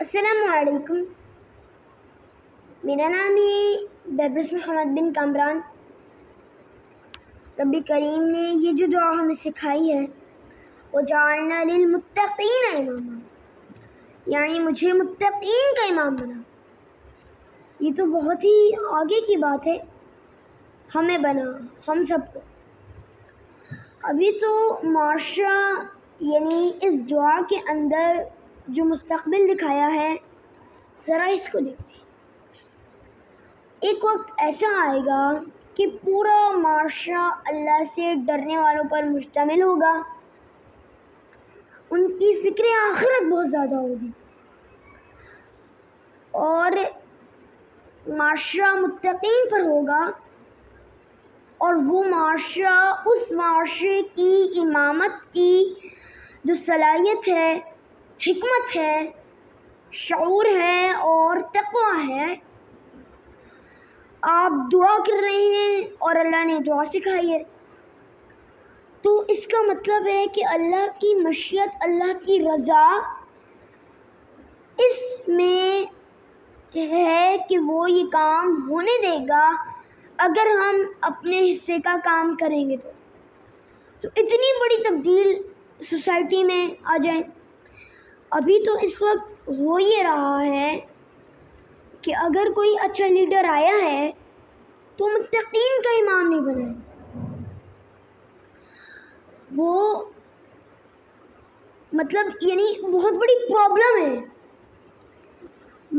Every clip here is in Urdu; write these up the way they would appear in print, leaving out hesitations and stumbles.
السلام علیکم، میرا نام ہے بیبرس محمد بن کامران۔ رب کریم نے یہ جو دعا ہمیں سکھائی ہے وَجَعَلْنَا لِلْمُتَّقِينَ إِمَامًا، یعنی مجھے متقین کا امام بنا۔ یہ تو بہت ہی آگے کی بات ہے، ہمیں بنا، ہم سب کو۔ ابھی تو معاشرہ یعنی اس دعا کے اندر جو مستقبل دکھایا ہے، ذرا اس کو دیکھتے ہیں۔ ایک وقت ایسا آئے گا کہ پورا معاشرہ اللہ سے ڈرنے والوں پر مشتمل ہوگا، ان کی فکر آخرت بہت زیادہ ہوگی، اور معاشرہ متقین پر ہوگا، اور وہ معاشرہ اس معاشرے کی امامت کی جو صلاحیت ہے، حکمت ہے، شعور ہے اور تقویٰ ہے۔ آپ دعا کر رہے ہیں اور اللہ نے دعا سکھائی ہے، تو اس کا مطلب ہے کہ اللہ کی مشیت، اللہ کی رضا اس میں ہے کہ وہ یہ کام ہونے دے گا اگر ہم اپنے حصے کا کام کریں گے تو اتنی بڑی تبدیل سوسائٹی میں آ جائیں۔ ابھی تو اس وقت ہو یہ رہا ہے کہ اگر کوئی اچھا لیڈر آیا ہے تو متقین کا امام نہیں بنا ہے، وہ مطلب یعنی بہت بڑی پرابلم ہے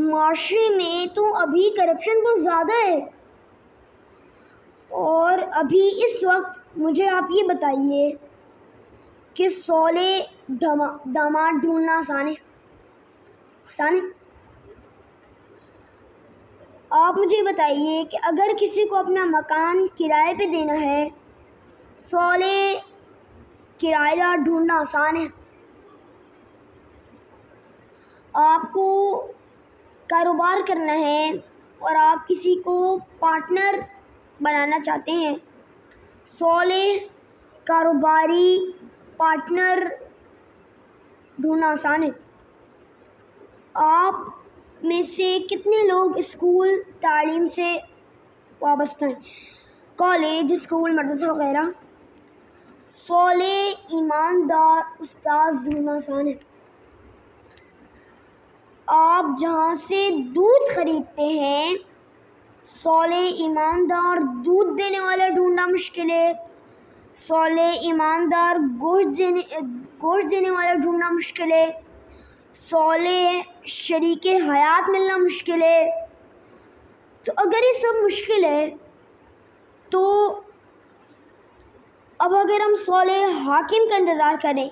معاشرے میں۔ تو ابھی کرپشن بہت زیادہ ہے، اور ابھی اس وقت مجھے آپ یہ بتائیے کہ صالح داماد ڈھونڈنا آسان ہے؟ آپ مجھے بتائیے کہ اگر کسی کو اپنا مکان کرائے پہ دینا ہے، صالح کرایہ دار ڈھونڈنا آسان ہے؟ آپ کو کاروبار کرنا ہے اور آپ کسی کو پارٹنر بنانا چاہتے ہیں، صالح کاروباری پارٹنر ڈھونڈنا آسان ہے؟ آپ میں سے کتنے لوگ اسکول تعلیم سے وابستہ ہیں، کالج، اسکول، مدرسہ وغیرہ؟ صالح ایماندار استاذ ڈھونڈنا آسان ہے؟ آپ جہاں سے دودھ خریدتے ہیں، صالح ایماندار دودھ دینے والا ڈھونڈنا مشکل ہے، صالح ایماندار گوشت دینے والا ڈھونڈنا مشکل ہے، صالح شریک حیات ملنا مشکل ہے۔ تو اگر یہ سب مشکل ہے تو اب اگر ہم صالح حاکم کا انتظار کریں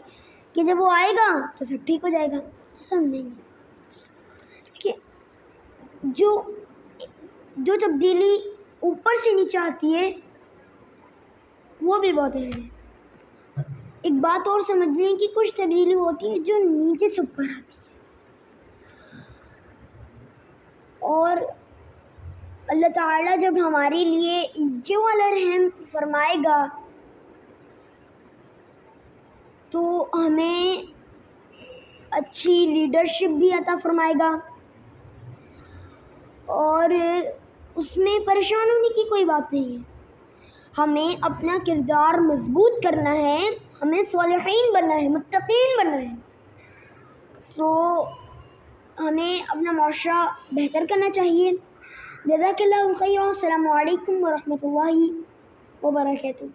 کہ جب وہ آئے گا تو سب ٹھیک ہو جائے گا، پسند نہیں ہے کہ جو تبدیلی اوپر سے نیچے آتی ہے وہ بھی بہت اہم ہے۔ ایک بات اور سمجھ لیں کہ کچھ تبدیلی ہوتی ہے جو نیچے سے اوپر آتی ہے، اور اللہ تعالیٰ جب ہمارے لیے یہ والا رحم فرمائے گا تو ہمیں اچھی لیڈرشپ بھی عطا فرمائے گا، اور اس میں پریشان ہونے کی کوئی بات نہیں ہے۔ ہمیں اپنا کردار مضبوط کرنا ہے، ہمیں صالحین بننا ہے، متقین بننا ہے، ہمیں اپنا معاشرہ بہتر کرنا چاہیے۔ جزاک اللہ خیر، السلام علیکم ورحمۃ اللہ وبرکاتہ۔